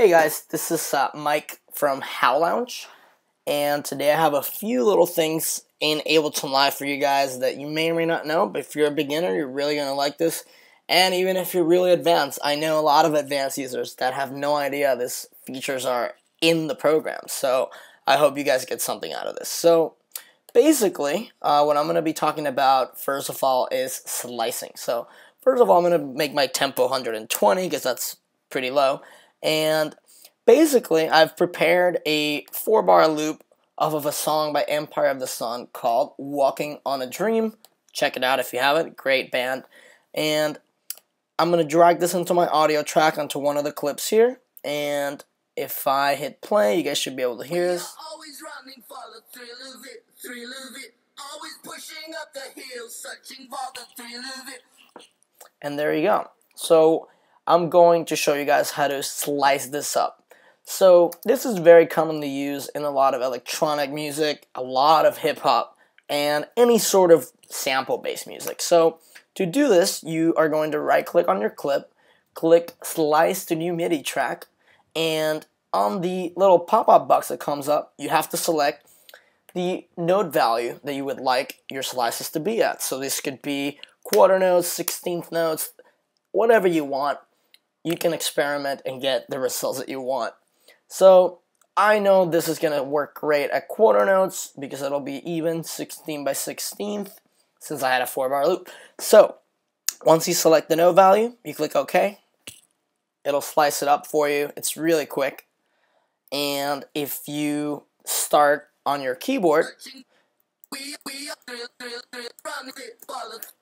Hey guys, this is Mike from howlounge, and today I have a few little things in Ableton Live for you guys that you may or may not know, but if you're a beginner, you're really going to like this, and even if you're really advanced, I know a lot of advanced users that have no idea these features are in the program, so I hope you guys get something out of this. So basically, what I'm going to be talking about, first of all, is slicing. So first of all, I'm going to make my tempo 120, because that's pretty low. And basically, I've prepared a 4-bar loop off of a song by Empire of the Sun called Walking on a Dream. Check it out if you haven't. Great band. And I'm going to drag this into my audio track onto one of the clips here. And if I hit play, you guys should be able to hear this. Always running for the thrill of it. Always pushing up the hill, searching for the thrill of it. And there you go. So I'm going to show you guys how to slice this up. So this is very commonly used in a lot of electronic music, a lot of hip-hop, and any sort of sample-based music. So to do this, you are going to right-click on your clip, click Slice to New MIDI Track, and on the little pop-up box that comes up, you have to select the note value that you would like your slices to be at. So this could be quarter notes, 16th notes, whatever you want. You can experiment and get the results that you want. So I know this is going to work great at quarter notes because it'll be even 16 by 16th since I had a 4-bar loop. So once you select the note value, you click OK. It'll slice it up for you. It's really quick. And if you start on your keyboard,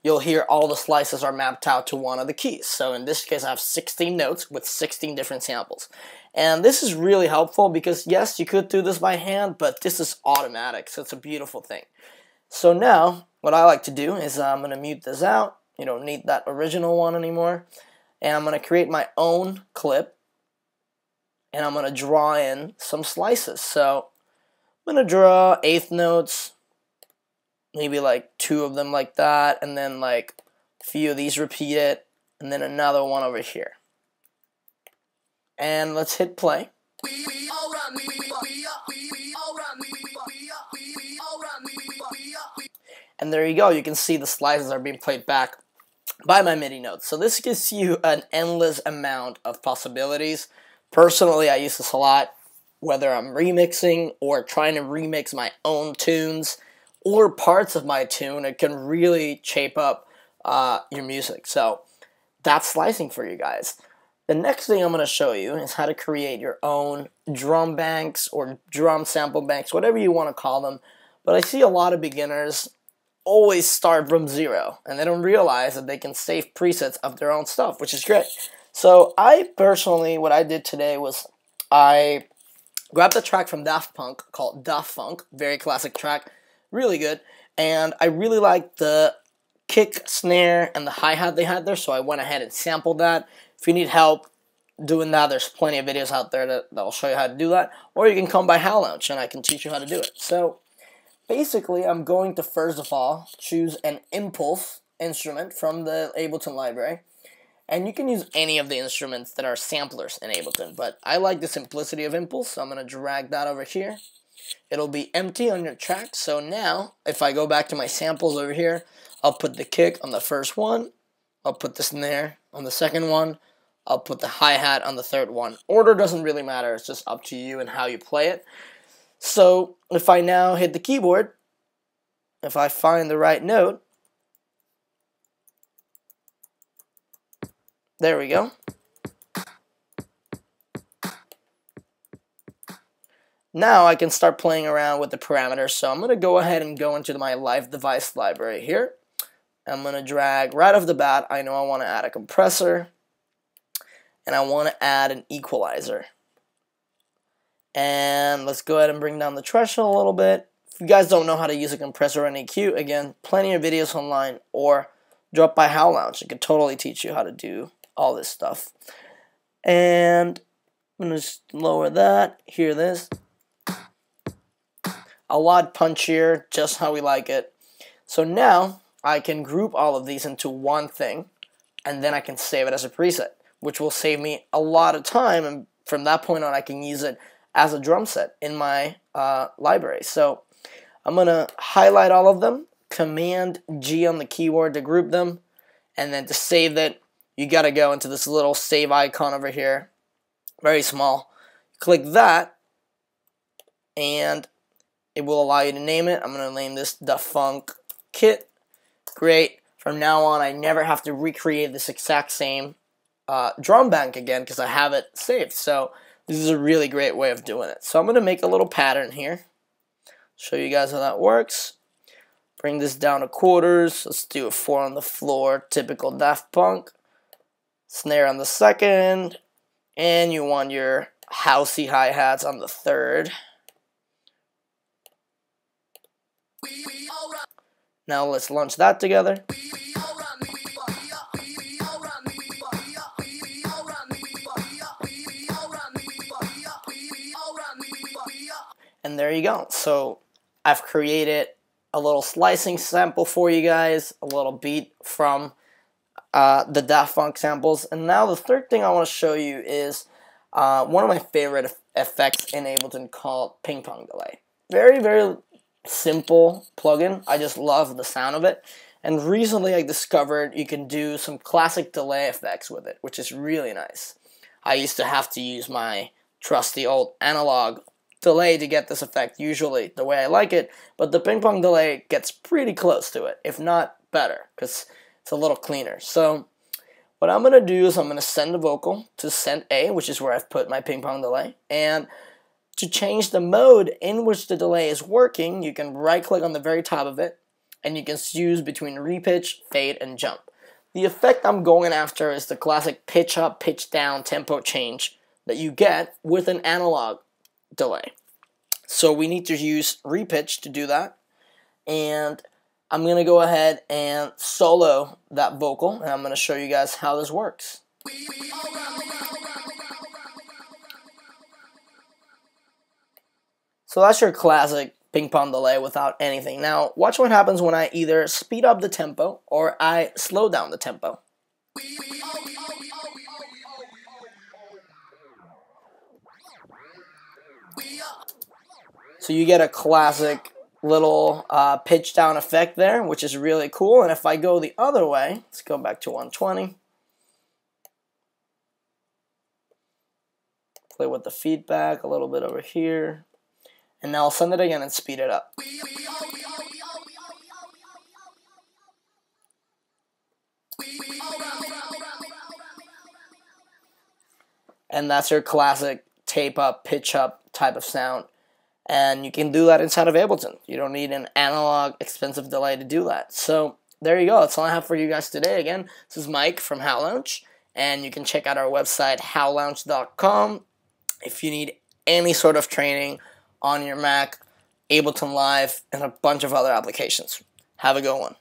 you'll hear all the slices are mapped out to one of the keys. So in this case, I have 16 notes with 16 different samples. And this is really helpful because, yes, you could do this by hand, but this is automatic, so it's a beautiful thing. So now, what I like to do is I'm going to mute this out. You don't need that original one anymore. And I'm going to create my own clip, and I'm going to draw in some slices. So I'm going to draw 8th notes, maybe like 2 of them like that, and then like a few of these repeated, and then another one over here. And let's hit play. And there you go, you can see the slices are being played back by my MIDI notes. So this gives you an endless amount of possibilities. Personally, I use this a lot, whether I'm remixing or trying to remix my own tunes or parts of my tune. It can really shape up your music. So that's slicing for you guys. The next thing I'm going to show you is how to create your own drum banks or drum sample banks, whatever you want to call them. But I see a lot of beginners always start from zero, and they don't realize that they can save presets of their own stuff, which is great. So I personally, what I did today was I grabbed a track from Daft Punk called Daft Funk, very classic track, really good, and I really liked the kick, snare, and the hi-hat they had there, so I went ahead and sampled that. If you need help doing that, there's plenty of videos out there that'll show you how to do that, or you can come by howlounge and I can teach you how to do it. So basically, I'm going to first of all choose an impulse instrument from the Ableton library. And you can use any of the instruments that are samplers in Ableton, but I like the simplicity of impulse, so I'm going to drag that over here. It'll be empty on your track, so now, if I go back to my samples over here, I'll put the kick on the first one, I'll put the snare on the second one, I'll put the hi-hat on the third one. Order doesn't really matter, it's just up to you and how you play it. So, if I now hit the keyboard, if I find the right note, there we go. Now I can start playing around with the parameters. So I'm going to go ahead and go into my live device library here. I'm going to drag right off the bat. I know I want to add a compressor. And I want to add an equalizer. And let's go ahead and bring down the threshold a little bit. If you guys don't know how to use a compressor or an EQ, again, plenty of videos online, or drop by howlounge. It can totally teach you how to do all this stuff. And I'm going to just lower that, hear this. A lot punchier, just how we like it. So now I can group all of these into one thing, and then I can save it as a preset, which will save me a lot of time and from that point on, I can use it as a drum set in my library. So I'm going to highlight all of them, Command G on the keyboard to group them, and then to save it, you got to go into this little save icon over here, very small. Click that, and it will allow you to name it. I'm going to name this the Funk Kit. Great. From now on, I never have to recreate this exact same drum bank again because I have it saved. So this is a really great way of doing it. So I'm going to make a little pattern here. Show you guys how that works. Bring this down to quarters. Let's do a 4 on the floor, typical Daft Punk. Snare on the second. And you want your housey hi-hats on the third. Now let's launch that together. And there you go. So I've created a little slicing sample for you guys, a little beat from the Daft Punk samples. And now the third thing I want to show you is one of my favorite effects in Ableton called ping pong delay. Very, very simple plugin. I just love the sound of it. And recently I discovered you can do some classic delay effects with it, which is really nice. I used to have to use my trusty old analog delay to get this effect, usually the way I like it, but the ping pong delay gets pretty close to it, if not better, because it's a little cleaner. So what I'm going to do is I'm going to send the vocal to send A, which is where I've put my ping pong delay, and to change the mode in which the delay is working, you can right click on the very top of it, and you can choose between repitch, fade, and jump. The effect I'm going after is the classic pitch up, pitch down tempo change that you get with an analog delay. So we need to use repitch to do that, and I'm going to go ahead and solo that vocal, and I'm going to show you guys how this works. So that's your classic ping pong delay without anything. Now watch what happens when I either speed up the tempo or I slow down the tempo. So you get a classic little pitch down effect there, which is really cool. And if I go the other way, let's go back to 120. Play with the feedback a little bit over here. And now I'll send it again and speed it up. And that's your classic tape up, pitch up type of sound. And you can do that inside of Ableton. You don't need an analog expensive delay to do that. So there you go. That's all I have for you guys today. Again, this is Mike from howlounge. And you can check out our website, howlounge.com. If you need any sort of training on your Mac, Ableton Live, and a bunch of other applications. Have a good one.